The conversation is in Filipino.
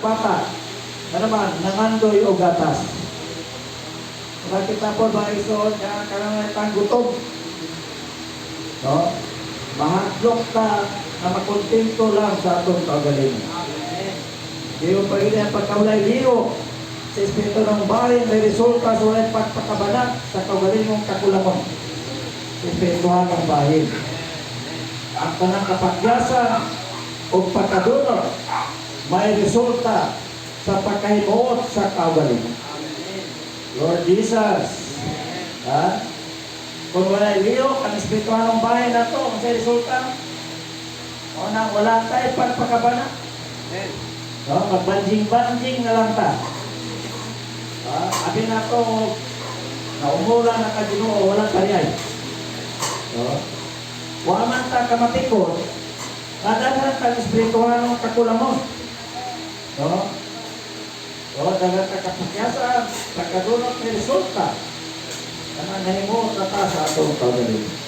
bata, na naman, nangandoy o gatas. Bakit na po ba iso, kailangan gutom? No? Mahadlok ka na makontento lang sa atong kagaling. Di mo pagiging ang pagkawalay liyo sa espiritu ng bayan, may resulta sa walang pagpakabanat sa kagaling mong kakulangon. Espirituhan ng bayan. Ang tanang kapagyasan o pagkadunot, may resulta sa pagkahimuot sa kagaling. Lord Jesus, ha? Kung wala liyo, ang espirituhan ng bahay na ito, ang sa resulta, o nang wala tayo pagpakabana. No? Magbanjing-banjing na lang ta. Abi na ito, naumula na kaginuo, walang kariyay. No? Waman ta kamatikot, nadaghan ka ang espirituhan ng kakulamon. No? O, dagat ka kapakyasan, pagkadunot may resulta. Kanang nahimo tata sa atong kagaling.